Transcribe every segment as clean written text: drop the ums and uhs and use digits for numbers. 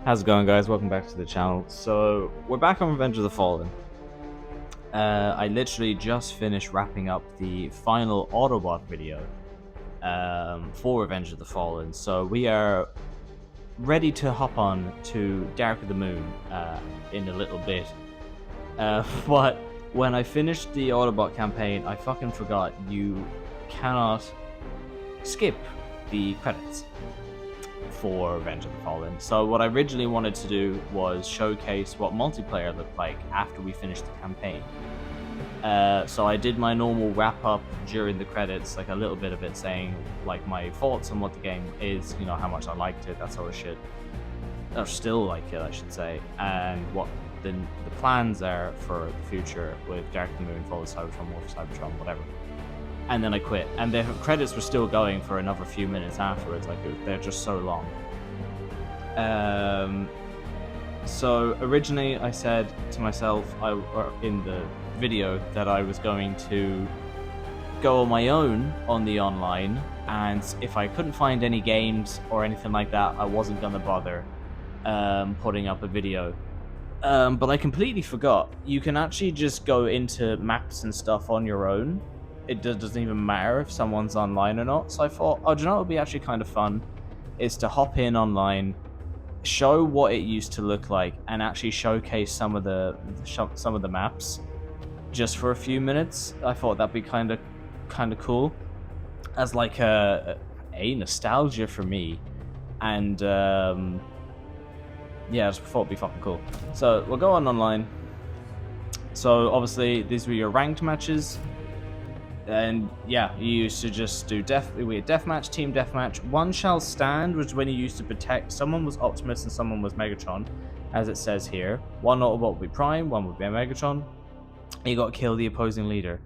How's it going, guys? Welcome back to the channel. So we're back on Revenge of the Fallen. I literally just finished wrapping up the final Autobot video for Revenge of the Fallen. So we are ready to hop on to Dark of the Moon in a little bit. But when I finished the Autobot campaign, I fucking forgot you cannot skip the credits for Revenge of the Fallen. So what I originally wanted to do was showcase what multiplayer looked like after we finished the campaign. So I did my normal wrap up during the credits, like a little bit of it saying like my thoughts on what the game is, you know, how much I liked it, that sort of shit. Or still like it, I should say, and what the plans are for the future with Dark of the Moon, Fall of Cybertron, War for Cybertron, whatever. And then I quit, and the credits were still going for another few minutes afterwards. Like they're just so long. So originally I said to myself, in the video, that I was going to go on my own on the online, and if I couldn't find any games or anything like that, I wasn't gonna bother putting up a video. But I completely forgot. You can actually just go into maps and stuff on your own. It doesn't even matter if someone's online or not. So I thought, oh, do you know what would be actually kind of fun? Is to hop in online, show what it used to look like, and actually showcase some of the maps just for a few minutes. I thought that'd be kind of cool, as like a nostalgia for me, and yeah, I just thought it'd be fucking cool. So we'll go on online. So obviously these were your ranked matches. And yeah, you used to just do deathmatch, team deathmatch. One shall stand, which is when you used to protect. Someone was Optimus and someone was Megatron, as it says here. One Autobot would be Prime, one would be Megatron. You got to kill the opposing leader.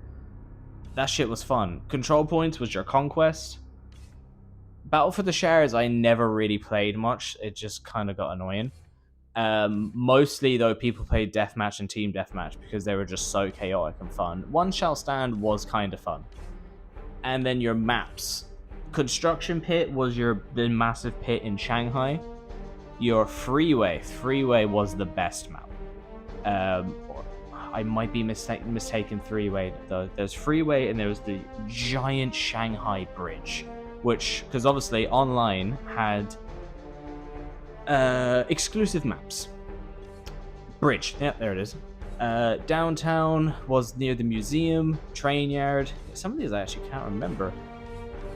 That shit was fun. Control points was your conquest. Battle for the Shards, I never really played much. It just kind of got annoying. Mostly though, people played deathmatch and team deathmatch because they were just so chaotic and fun. One shall stand was kind of fun. And then your maps. Construction pit was the massive pit in Shanghai. Your freeway was the best map. I might be mistaken three-way though. There's freeway and there was the giant Shanghai bridge, which, because obviously online had exclusive maps. Bridge, yeah, there it is. Downtown was near the museum, train yard. Some of these I actually can't remember.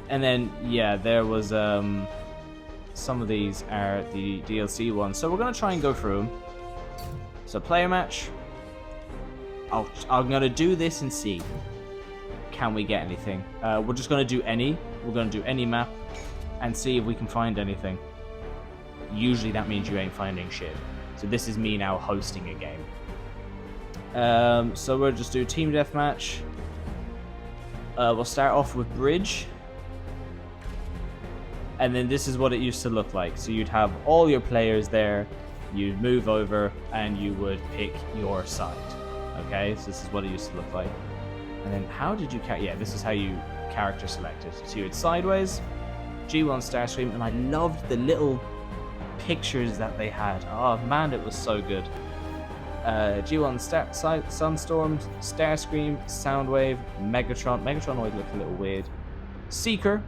And then, yeah, there was some of these are the DLC ones. So we're gonna try and go through them. So player match. I'm gonna do this and see. Can we get anything? We're just gonna do any. We're gonna do any map and see if we can find anything. Usually that means you ain't finding shit. So this is me now hosting a game. So we'll just do team deathmatch. We'll start off with bridge. And then this is what it used to look like. So you'd have all your players there. You'd move over and you would pick your side. Okay, so this is what it used to look like. And then how did you yeah, this is how you character selected. So you had sideways, G1 Starscream, and I loved the little pictures that they had. Oh man, it was so good. G1 Sunstorm, Starscream, Soundwave, Megatron. Megatron always looked a little weird. Seeker,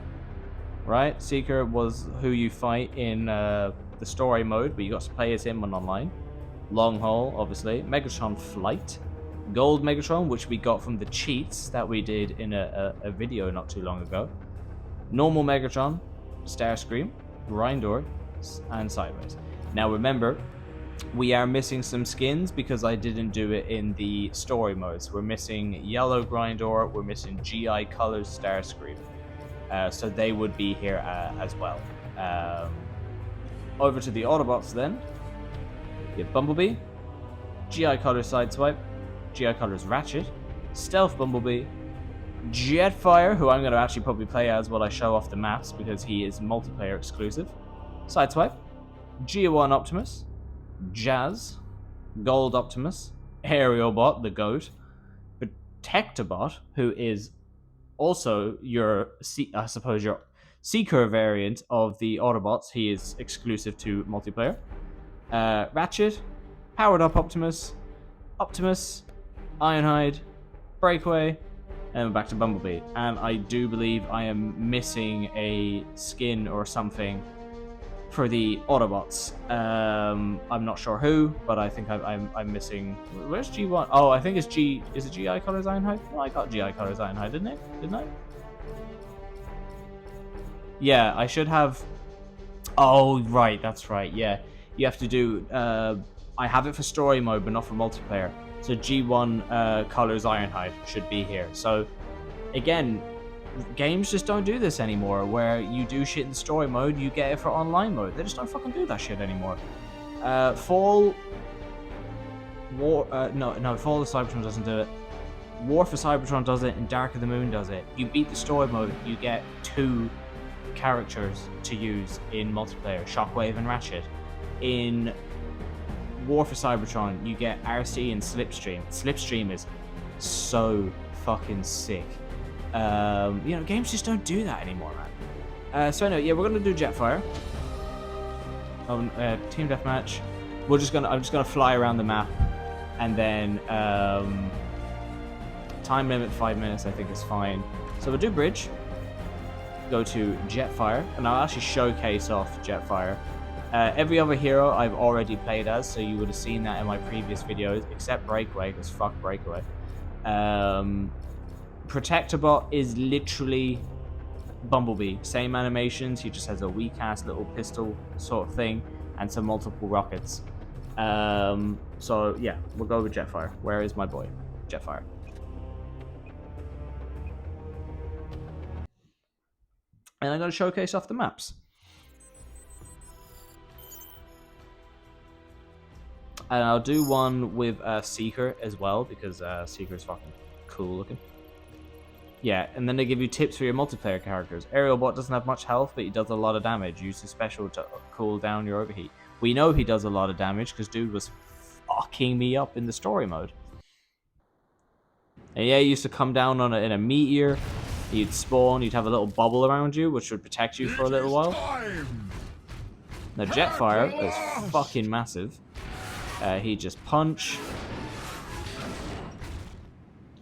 right? Seeker was who you fight in the story mode, but you got to play as him on online. Long Haul, obviously. Megatron Flight. Gold Megatron, which we got from the cheats that we did in a video not too long ago. Normal Megatron, Starscream, Grindor, and Sideways. Now remember, we are missing some skins because I didn't do it in the story modes. We're missing Yellow Grindor, we're missing GI Colors Starscream. So they would be here as well. Over to the Autobots then. You have Bumblebee, GI Colors Sideswipe, GI Colors Ratchet, Stealth Bumblebee, Jetfire, who I'm going to actually probably play as while I show off the maps because he is multiplayer exclusive, Sideswipe, G1 Optimus, Jazz, Gold Optimus, Aerialbot, the GOAT, Protectobot, who is also your, I suppose, your Seeker variant of the Autobots. He is exclusive to multiplayer. Ratchet, Powered Up Optimus, Optimus, Ironhide, Breakaway, and we're back to Bumblebee. And I do believe I am missing a skin or something for the Autobots. I'm not sure who, but I think I'm missing. Where's G1? Oh, I think it's G. Is it GI Colors Ironhide? No, I got GI Colors Ironhide, didn't it? Didn't I? Yeah, I should have. Oh, right, that's right. Yeah, you have to do. I have it for story mode, but not for multiplayer. So G1 Colors Ironhide should be here. So again, games just don't do this anymore, where you do shit in story mode, you get it for online mode. They just don't fucking do that shit anymore. Fall War Fall of Cybertron doesn't do it. War for Cybertron does it, and Dark of the Moon does it. You beat the story mode, you get 2 characters to use in multiplayer, Shockwave and Ratchet. In War for Cybertron, you get RC and Slipstream. Slipstream is so fucking sick. Games just don't do that anymore, man. So anyway, yeah, we're gonna do Jetfire. Team deathmatch. I'm just gonna fly around the map, and then time limit 5 minutes. I think is fine. So we'll do bridge. Go to Jetfire, and I'll actually showcase off Jetfire. Every other hero I've already played as, so you would have seen that in my previous videos, except Breakaway, because fuck Breakaway. Protectobot is literally Bumblebee. Same animations, he just has a weak-ass little pistol sort of thing, and some multiple rockets. So yeah, we'll go with Jetfire. Where is my boy? Jetfire. And I'm going to showcase off the maps. And I'll do one with Seeker as well, because Seeker is fucking cool looking. Yeah, and then they give you tips for your multiplayer characters. Aerialbot doesn't have much health, but he does a lot of damage. Use his special to cool down your overheat. We know he does a lot of damage, because dude was fucking me up in the story mode. And yeah, he used to come down in a meteor. You'd spawn, you'd have a little bubble around you, which would protect you for a little while. Now Jetfire is fucking massive. He just punch.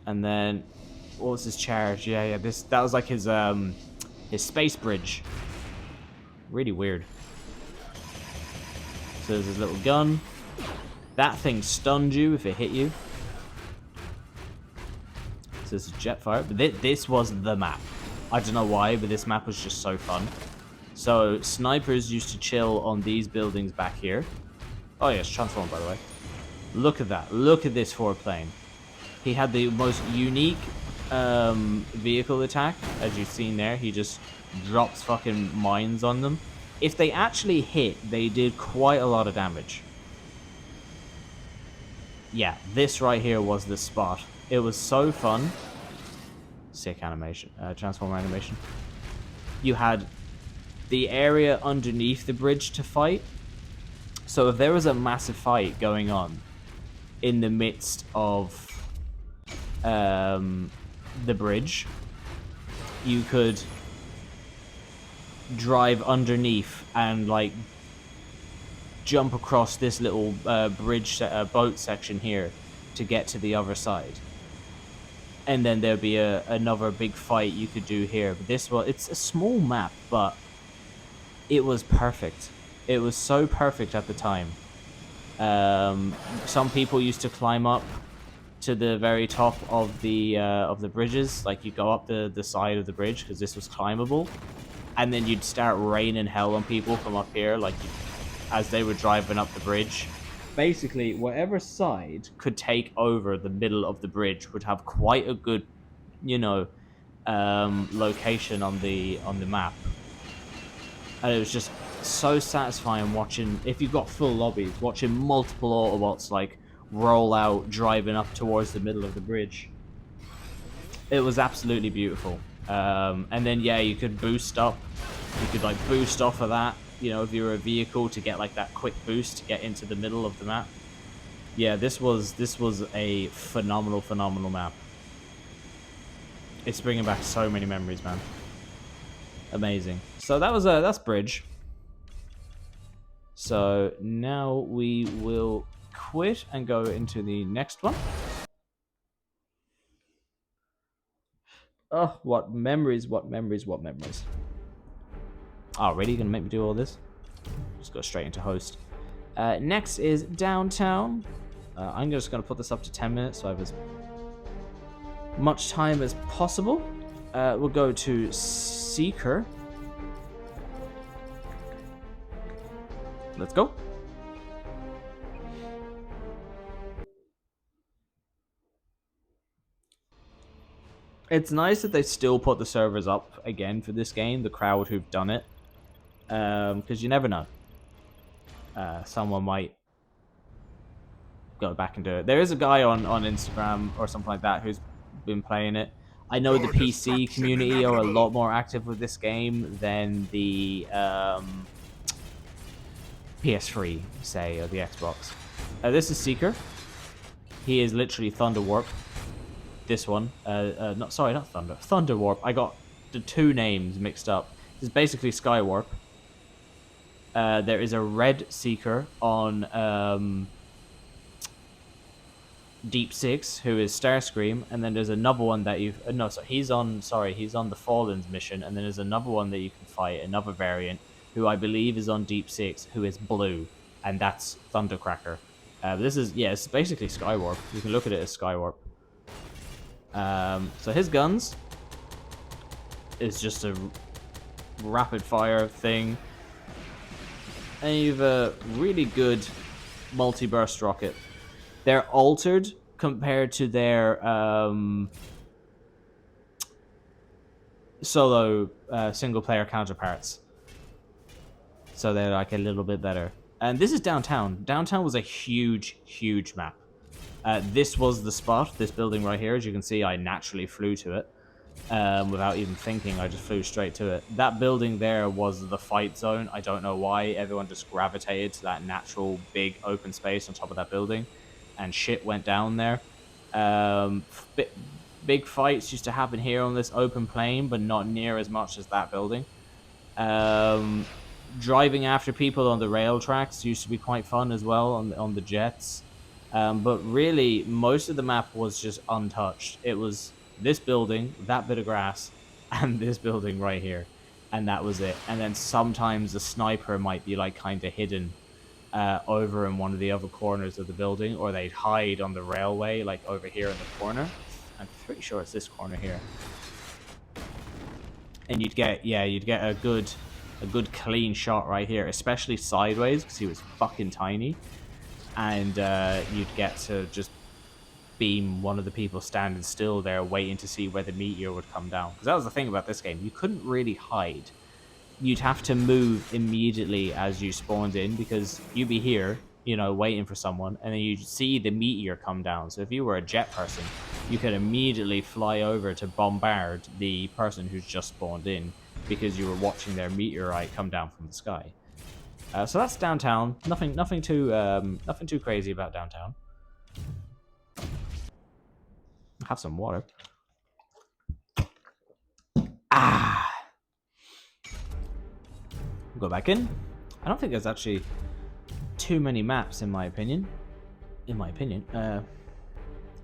And then, what was his charge? Yeah, that was like his space bridge. Really weird. So there's his little gun. That thing stunned you if it hit you. So this is Jetfire. But this was the map. I don't know why, but this map was just so fun. So snipers used to chill on these buildings back here. Oh yes, transformed by the way. Look at that. Look at this forward plane. He had the most unique vehicle attack, as you've seen there. He just drops fucking mines on them. If they actually hit, they did quite a lot of damage. Yeah, this right here was the spot. It was so fun. Sick animation. Transformer animation. You had the area underneath the bridge to fight. So if there was a massive fight going on in the midst of the bridge, you could drive underneath and like jump across this little bridge boat section here to get to the other side, and then there'd be another big fight you could do here. But it's a small map, but it was perfect. It was so perfect at the time. Some people used to climb up to the very top of the bridges. Like you go up the side of the bridge because this was climbable, and then you'd start raining hell on people from up here, like as they were driving up the bridge. Basically, whatever side could take over the middle of the bridge would have quite a good, location on the map. And it was just so satisfying watching, if you've got full lobbies, watching multiple Autobots like roll out, driving up towards the middle of the bridge. It was absolutely beautiful. And then yeah, you could boost up. You could like boost off of that, if you were a vehicle, to get like that quick boost to get into the middle of the map. Yeah, this was a phenomenal map. It's bringing back so many memories, man. Amazing. So that's bridge. So now we will quit and go into the next one. Oh, what memories, what memories, what memories. Oh, really? You're going to make me do all this? Just go straight into host. Next is downtown. I'm just going to put this up to 10 minutes so I have as much time as possible. We'll go to Seeker. Let's go. It's nice that they still put the servers up again for this game, the crowd who've done it. Because you never know. Someone might go back and do it. There is a guy on Instagram or something like that who's been playing it. I know the PC community are a lot more active with this game than the PS3, say, or the Xbox. This is Seeker. He is literally Thunder Warp. This one. Not Thunder. Thunder Warp. I got the two names mixed up. This is basically Sky Warp. There is a red Seeker on Deep Six, who is Starscream, and then there's another one that you've he's on the Fallen's mission, and then there's another one that you can fight, another variant, who I believe is on Deep Six, who is blue, and that's Thundercracker. This is it's basically Skywarp. You can look at it as Skywarp. So his guns is just a rapid fire thing, and you've a really good multi-burst rocket. They're altered compared to their solo single-player counterparts. So they're like a little bit better. And this is downtown. Downtown was a huge, huge map. This was the spot, this building right here. As you can see, I naturally flew to it. Without even thinking, I just flew straight to it. That building there was the fight zone. I don't know why. Everyone just gravitated to that natural big open space on top of that building. And shit went down there. Big fights used to happen here on this open plain, but not near as much as that building. Driving after people on the rail tracks used to be quite fun as well on the jets. But really, most of the map was just untouched. It was this building, that bit of grass, and this building right here. And that was it. And then sometimes the sniper might be like kind of hidden over in one of the other corners of the building, or they'd hide on the railway, like over here in the corner. I'm pretty sure it's this corner here. And you'd get a good clean shot right here, especially sideways, because he was fucking tiny. And you'd get to just beam one of the people standing still there, waiting to see where the meteor would come down. Because that was the thing about this game. You couldn't really hide. You'd have to move immediately as you spawned in, because you'd be here, waiting for someone, and then you'd see the meteor come down. So if you were a jet person, you could immediately fly over to bombard the person who's just spawned in, because you were watching their meteorite come down from the sky. So that's downtown. Nothing too crazy about downtown. Have some water. Go back in. I don't think there's actually too many maps, in my opinion.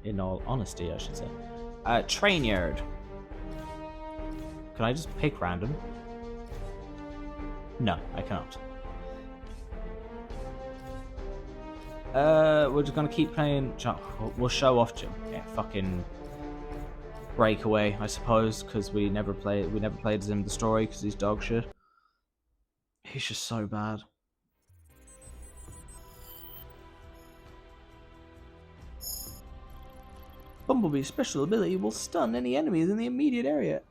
In all honesty, I should say. Train yard. Can I just pick random? No, I cannot. We're just gonna keep playing. We'll show off fucking Breakaway, I suppose, because we never played as him the story because he's dog shit. He's just so bad. Bumblebee's special ability will stun any enemies in the immediate area.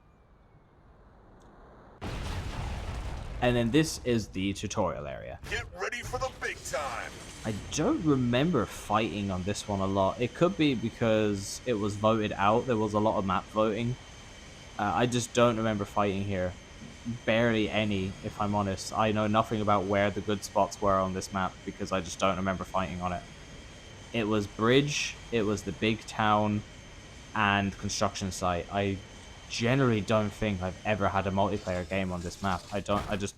And then this is the tutorial area. Get ready for the big time. I don't remember fighting on this one a lot. It could be because it was voted out. There was a lot of map voting. I just don't remember fighting here. Barely any, if I'm honest. I know nothing about where the good spots were on this map because I just don't remember fighting on it. It was bridge, it was the big town, and construction site. I generally don't think I've ever had a multiplayer game on this map. I just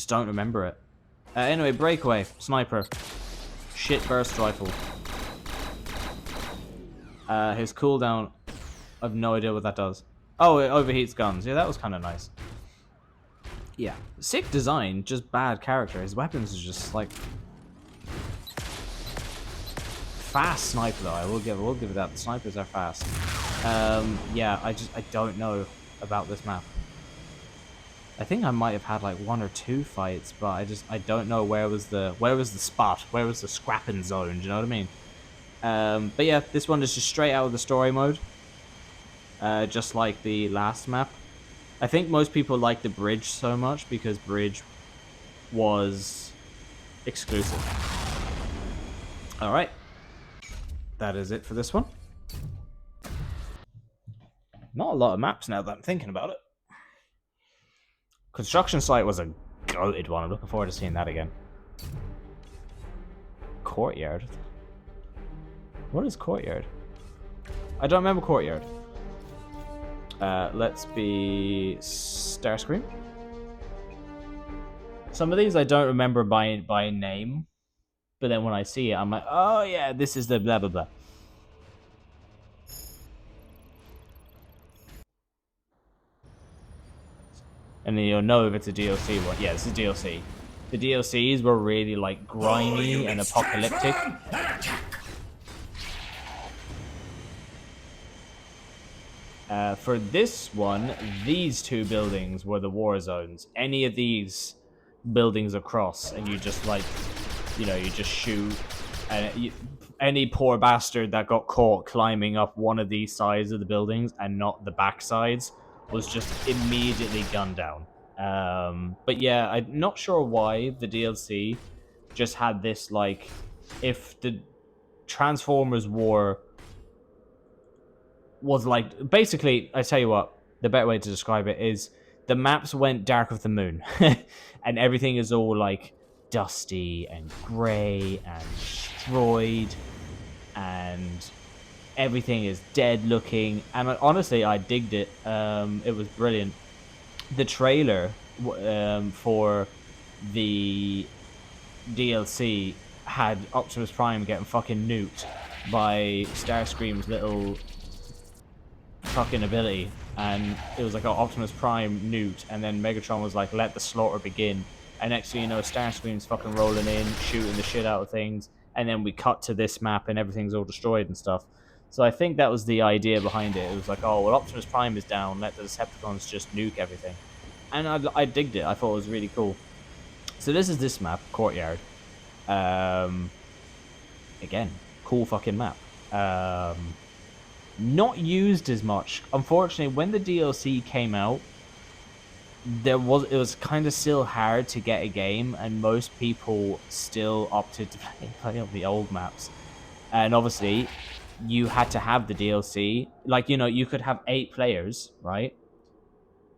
don't remember it. Anyway, breakaway, sniper, shit burst rifle. His cooldown, I have no idea what that does. Oh, it overheats guns. Yeah, that was kind of nice. Yeah, sick design, just bad character. His weapons are just like fast sniper though. We'll give it that. The snipers are fast. Yeah, I don't know about this map. I think I might have had like 1 or 2 fights, but I don't know where was the spot, where was the scrapping zone. Do you know what I mean? But yeah, this one is just straight out of the story mode, just like the last map. I think most people like the bridge so much because bridge was exclusive. All right, that is it for this one. Not a lot of maps now that I'm thinking about it. Construction site was a goated one. I'm looking forward to seeing that again. Courtyard. What is courtyard? I don't remember courtyard. Let's be Starscream. Some of these I don't remember by name, but then when I see it, I'm like, oh yeah, this is the blah blah blah. And then you'll know if it's a DLC one. Yeah, this is DLC. The DLCs were really like grimy and apocalyptic. For this one, these 2 buildings were the war zones. Any of these buildings across, and you just like, you know, you just shoot, and any poor bastard that got caught climbing up one of these sides of the buildings and not the back sides was just immediately gunned down. But yeah, I'm not sure why the DLC just had this, like, if the Transformers War was like, basically, I tell you what, the better way to describe it is the maps went Dark of the Moon, and everything is all like dusty and grey and destroyed, and everything is dead looking. And honestly, I digged it. It was brilliant. The trailer for the DLC had Optimus Prime getting fucking nuked by Starscream's little fucking ability, and it was like, oh, Optimus Prime nuked, and then Megatron was like, let the slaughter begin, and next thing you know, Starscream's fucking rolling in, shooting the shit out of things, and then we cut to this map and everything's all destroyed and stuff. So I think that was the idea behind it. It was like, oh, well, Optimus Prime is down, let the Decepticons just nuke everything. And I digged it. I thought it was really cool. So this is this map, Courtyard. Again, cool fucking map. Not used as much. Unfortunately, when the DLC came out, it was kind of still hard to get a game, and most people still opted to play on the old maps. And obviously, you had to have the DLC. Like, you know, you could have 8 players, right?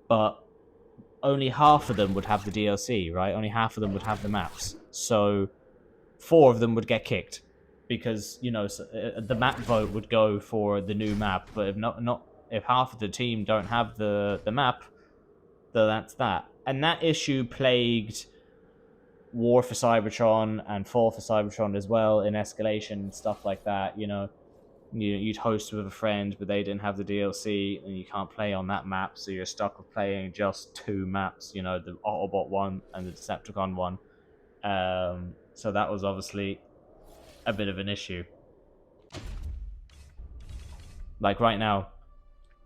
But only half of them would have the DLC, right? Only half of them would have the maps. So 4 of them would get kicked, because, you know, the map vote would go for the new map. But if half of the team don't have the map, then that's that. And that issue plagued War for Cybertron and Fall for Cybertron as well, in Escalation and stuff like that. You know, you'd host with a friend, but they didn't have the DLC, and you can't play on that map, so you're stuck with playing just 2 maps. You know, the Autobot one and the Decepticon one. So that was obviously a bit of an issue. Like right now,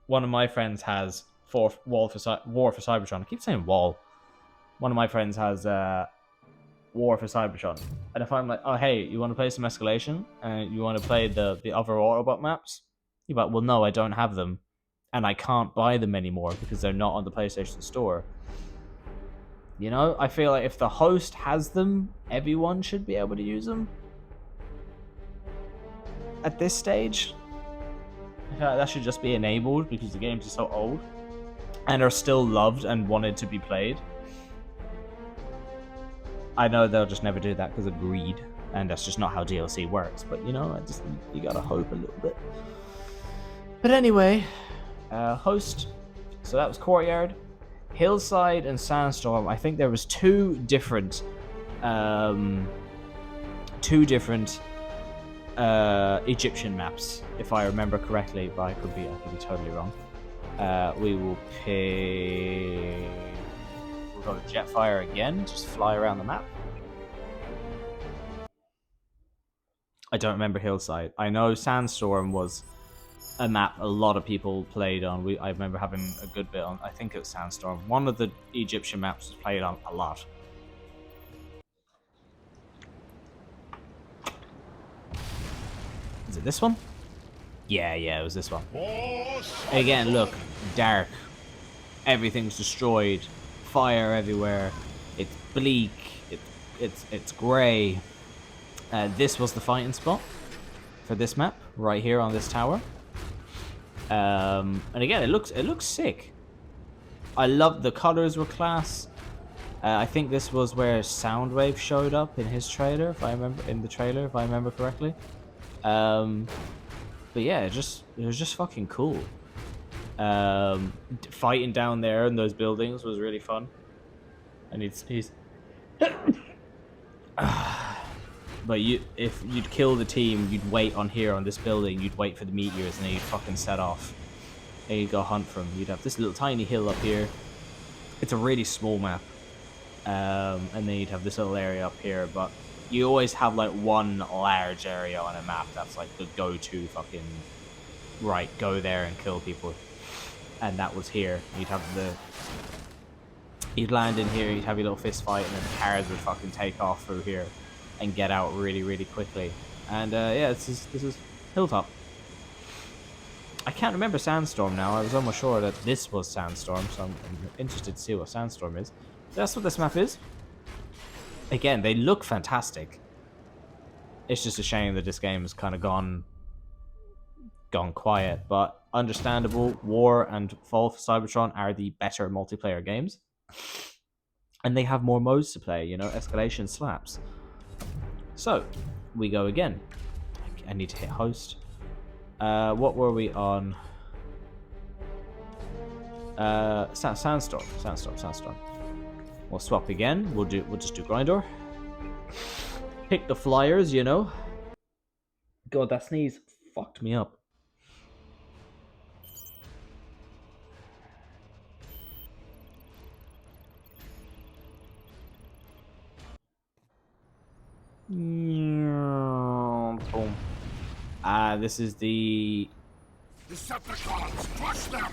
one of my friends has War for Cybertron. I keep saying wall. One of my friends has War for Cybertron, and if I'm like, oh hey, you want to play some Escalation and you want to play the other Autobot maps, you're like, well no, I don't have them, and I can't buy them anymore because they're not on the PlayStation Store. You know, I feel like if the host has them, everyone should be able to use them. At this stage, I feel like that should just be enabled, because the games are so old and are still loved and wanted to be played. I know they'll just never do that because of greed, and that's just not how DLC works. But you know, you gotta hope a little bit. But anyway, host. So that was Courtyard, Hillside, and Sandstorm. I think there was 2 different two different Egyptian maps, if I remember correctly, but I could be totally wrong. We will pick. We'll go to Jetfire again, just fly around the map. I don't remember Hillside. I know Sandstorm was a map a lot of people played on. I remember having a good bit on. I think it was Sandstorm. One of the Egyptian maps was played on a lot. Is it this one? Yeah, it was this one. Again, look, dark. Everything's destroyed. Fire everywhere. It's bleak. It's grey. This was the fighting spot for this map right here on this tower. And again, it looks sick. I love the colors were class. I think this was where Soundwave showed up in his trailer, if I remember correctly. But yeah, it was just fucking cool. Fighting down there in those buildings was really fun. And he's but if you'd kill the team, you'd wait on here on this building, you'd wait for the meteors, and then you'd fucking set off. And you'd go hunt for them. You'd have this little tiny hill up here. It's a really small map. And then you'd have this little area up here, but you always have like one large area on a map that's like the go-to fucking right, go there and kill people. And that was here. You'd land in here, you'd have your little fist fight, and then the cars would fucking take off through here and get out really, really quickly. And yeah, this is Hilltop. I can't remember Sandstorm now. I was almost sure that this was Sandstorm, so I'm interested to see what Sandstorm is. That's what this map is. Again, they look fantastic. It's just a shame that this game has kind of gone quiet, but understandable. War and Fall for Cybertron are the better multiplayer games. And they have more modes to play, escalation slaps. So, we go again. I need to hit host. What were we on? Sandstorm. We'll swap again. We'll just do Grindor. Pick the flyers, God, that sneeze fucked me up. Boom. This is the Decepticons, crush them!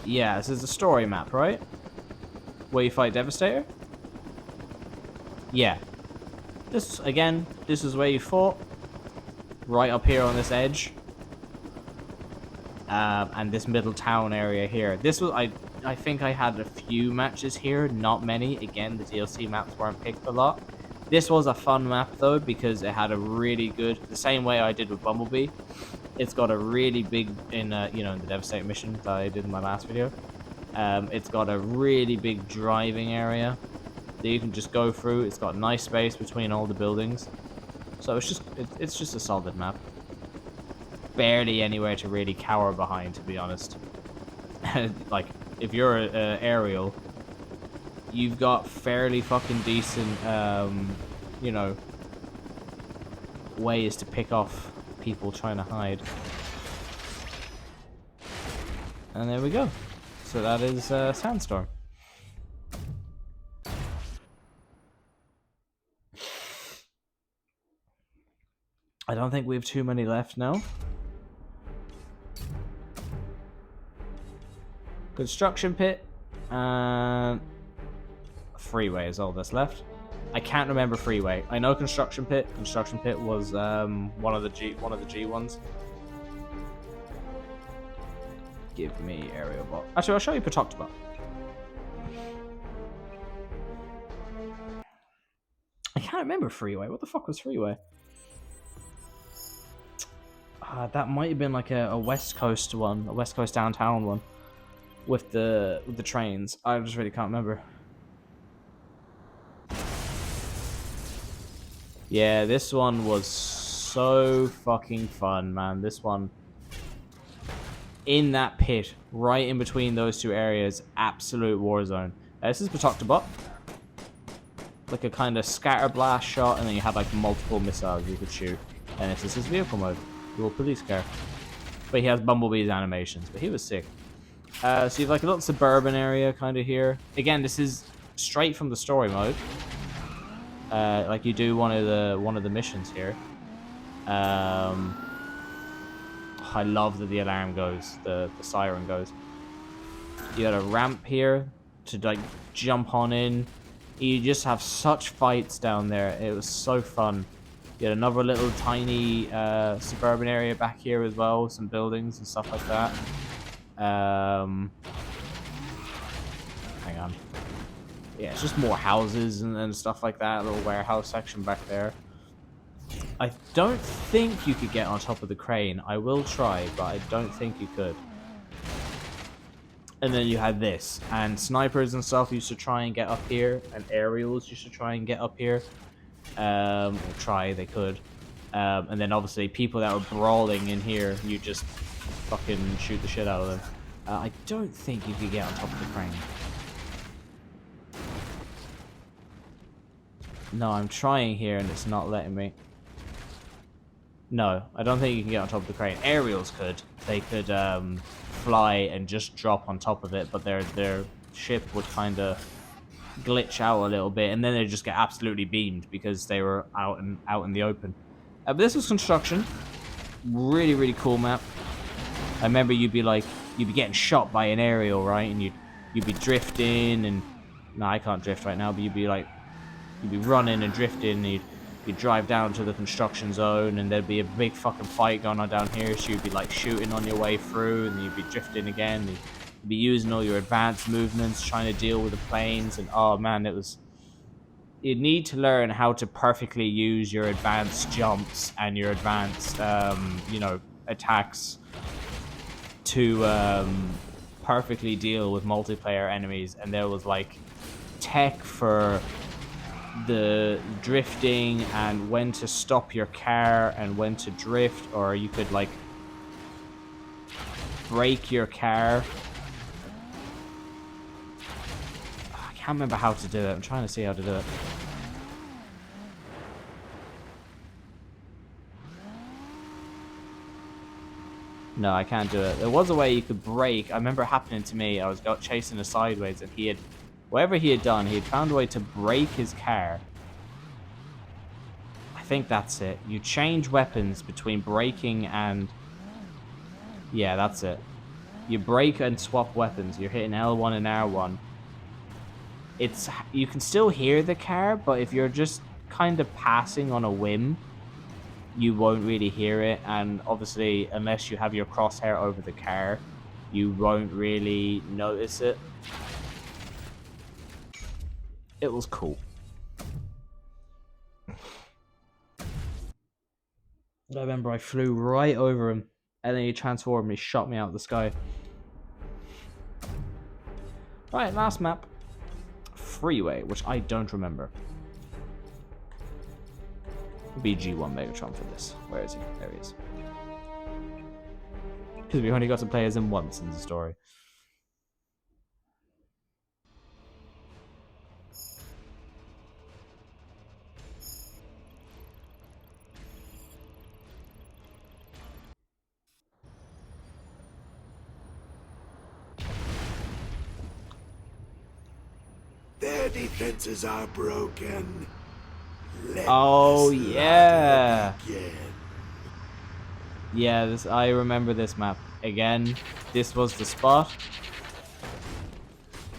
Yeah, this is the story map, right? Where you fight Devastator? Yeah. This is where you fought. Right up here on this edge. And this middle town area here. This was I think I had a few matches here, not many. Again, the DLC maps weren't picked a lot. This was a fun map though, because it had a really good, the same way I did with Bumblebee. It's got a really big, in the Devastator mission that I did in my last video. It's got a really big driving area that you can just go through. It's got nice space between all the buildings. So it's just a solid map. Barely anywhere to really cower behind, to be honest. Like, if you're an aerial, you've got fairly fucking decent, ways to pick off people trying to hide. And there we go. So that is Sandstorm. I don't think we have too many left now. Construction pit and freeway is all that's left. I can't remember freeway. I know construction pit. Construction pit was one of the G ones. Give me aerial bot. Actually, I'll show you Patoktobot. I can't remember freeway. What the fuck was freeway? That might have been like a West Coast one, a West Coast downtown one, with the trains. I just really can't remember. Yeah, this one was so fucking fun, man. This one, in that pit, right in between those two areas, absolute war zone. This is Patoktobot. like a kind of scatter blast shot, and then you had like multiple missiles you could shoot. And this is his vehicle mode, little police car. But he has Bumblebee's animations, but he was sick. So you have like a little suburban area kind of here. Again, this is straight from the story mode. Like you do one of the missions here. I love that the alarm goes, the siren goes. You got a ramp here to like jump on in. You just have such fights down there. It was so fun. You had another little tiny suburban area back here as well, some buildings and stuff like that. Hang on. Yeah, it's just more houses and stuff like that. A little warehouse section back there. I don't think you could get on top of the crane. I will try, but I don't think you could. And then you had this. And snipers and stuff used to try and get up here. And aerials used to try and get up here. Or try, they could. And then obviously people that were brawling in here, you just fucking shoot the shit out of them. I don't think you could get on top of the crane. No, I'm trying here and it's not letting me. No, I don't think you can get on top of the crane. Aerials could. They could fly and just drop on top of it, but their ship would kind of glitch out a little bit, and then they just get absolutely beamed because they were out in the open. But this was construction. Really, really cool map. I remember you'd be getting shot by an aerial, right? And you'd be drifting, and no, I can't drift right now, but you'd be running and drifting, and you'd drive down to the construction zone, and there'd be a big fucking fight going on down here, so you'd be like shooting on your way through, and you'd be drifting again, and you'd be using all your advanced movements, trying to deal with the planes, and oh man, you'd need to learn how to perfectly use your advanced jumps and your advanced, attacks to perfectly deal with multiplayer enemies, and there was like tech for the drifting and when to stop your car and when to drift, or you could like brake your car. I can't remember how to do it. I'm trying to see how to do it. No, I can't do it. There was a way you could brake. I remember it happening to me. I was chasing a sideways, and whatever he had done, he had found a way to brake his car. I think that's it. You change weapons between braking and... Yeah, that's it. You brake and swap weapons. You're hitting L1 and R1. You can still hear the car, but if you're just kind of passing on a whim, you won't really hear it. And obviously, unless you have your crosshair over the car, you won't really notice it. It was cool. I remember I flew right over him, and then he transformed me, shot me out of the sky. Right, last map. Freeway, which I don't remember. BG1 Megatron for this. Where is he? There he is. Because we only got to play as him once in the story. Their defenses are broken. Oh yeah. Yeah, I remember this map. Again, this was the spot.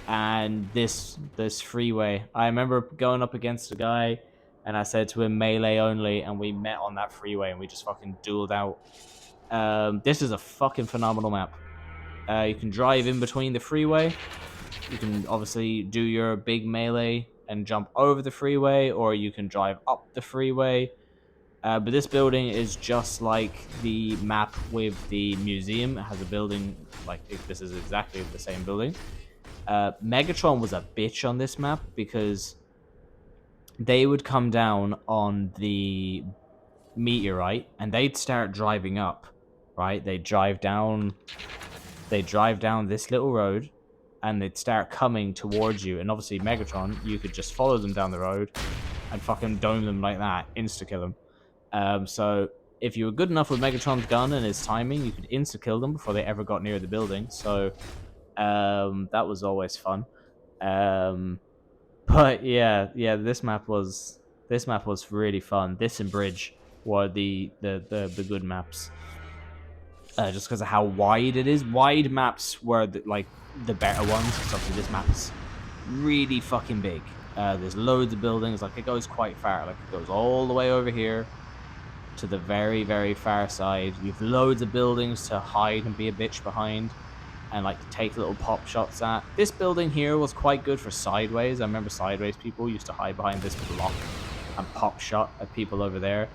And this freeway. I remember going up against a guy, and I said to him melee only, and we met on that freeway and we just fucking dueled out. This is a fucking phenomenal map. You can drive in between the freeway. You can obviously do your big melee and jump over the freeway, or you can drive up the freeway. But this building is just like the map with the museum. It has a building, this is exactly the same building. Megatron was a bitch on this map because they would come down on the meteorite and they'd start driving up, right? They'd drive down this little road, and they'd start coming towards you. And obviously, Megatron, you could just follow them down the road and fucking dome them like that, insta-kill them. So if you were good enough with Megatron's gun and his timing, you could insta-kill them before they ever got near the building. So that was always fun. But yeah, this map was really fun. This and Bridge were the good maps. Just because of how wide it is. Wide maps were the better ones. Because obviously this map is really fucking big. There's loads of buildings. Like, it goes quite far. Like, it goes all the way over here to the very, very far side. You've loads of buildings to hide and be a bitch behind and like take little pop shots at. This building here was quite good for sideways. I remember sideways people used to hide behind this block and pop shot at people over there.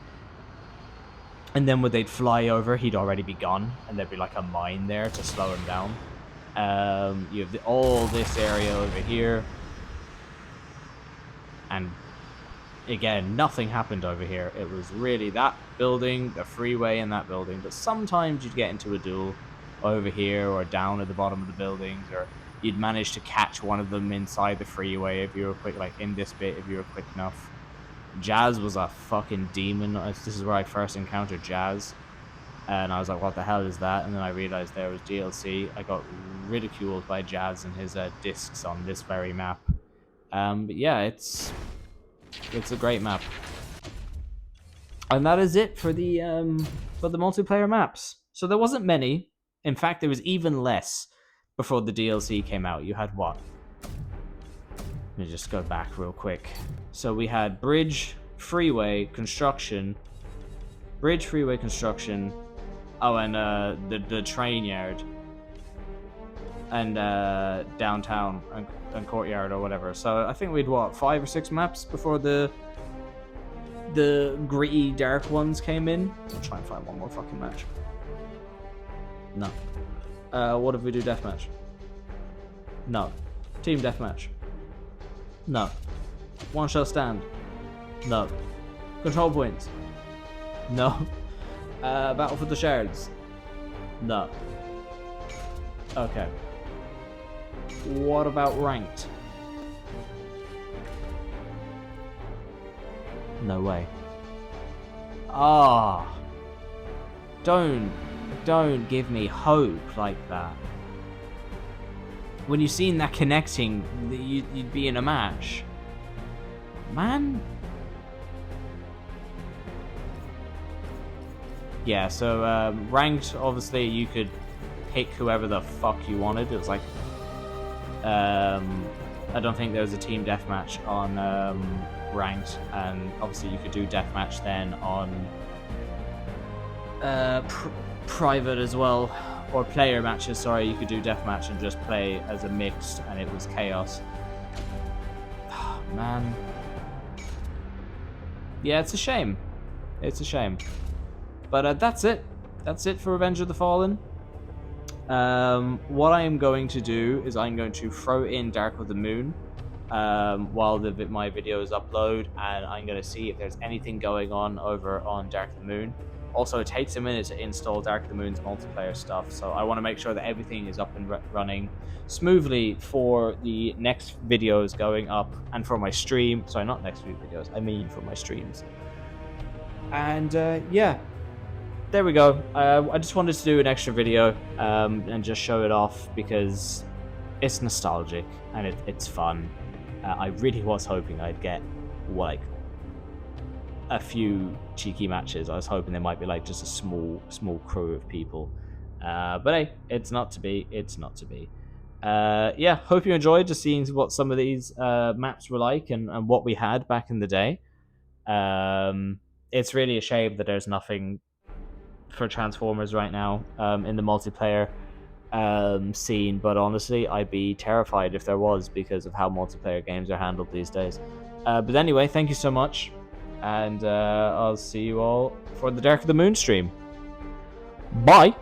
And then when they'd fly over, he'd already be gone, and there'd be like a mine there to slow him down. You have all this area over here. And again, nothing happened over here. It was really that building, the freeway, and that building. But sometimes you'd get into a duel over here or down at the bottom of the buildings, or you'd manage to catch one of them inside the freeway if you were quick, like in this bit, if you were quick enough. Jazz was a fucking demon. This is where I first encountered Jazz, and I was like, what the hell is that? And then I realized there was DLC. I got ridiculed by Jazz and his discs on this very map. But yeah, it's a great map. And that is it for the multiplayer maps. So there wasn't many. In fact, there was even less before the DLC came out. You had what? Let me just go back real quick. So we had Bridge, Freeway, Construction. Bridge, Freeway, Construction. Oh, and the train yard. And downtown and courtyard or whatever. So I think we'd, what, 5 or 6 maps before the gritty dark ones came in. I'll try and find one more fucking match. No. What if we do deathmatch? No. Team deathmatch? No. One shot stand? No. Control points? No. Battle for the shards? No. Okay. What about ranked? No way. Ah. Don't give me hope like that. When you've seen that connecting, you'd be in a match. Man. Yeah, so ranked, obviously you could pick whoever the fuck you wanted. It was like, I don't think there was a team deathmatch on ranked, and obviously you could do deathmatch then on private as well, or player matches. Sorry, you could do deathmatch and just play as a mixed, and it was chaos. Oh, man. Yeah, it's a shame. It's a shame. But that's it. That's it for Revenge of the Fallen. What I am going to do is I'm going to throw in Dark of the Moon while my videos upload, and I'm going to see if there's anything going on over on Dark of the Moon. Also, it takes a minute to install Dark of the Moon's multiplayer stuff, so I want to make sure that everything is up and running smoothly for the next videos going up, and for my stream. Sorry, not next week videos, I mean for my streams. And yeah, there we go. I just wanted to do an extra video and just show it off because it's nostalgic and it's fun. I really was hoping I'd get like a few cheeky matches. I was hoping there might be like just a small crew of people, but hey, it's not to be. It's not to be. Yeah, hope you enjoyed just seeing what some of these maps were like and what we had back in the day. It's really a shame that there's nothing for Transformers right now in the multiplayer scene, but honestly, I'd be terrified if there was, because of how multiplayer games are handled these days. But anyway, thank you so much, and I'll see you all for the Dark of the Moon stream. Bye!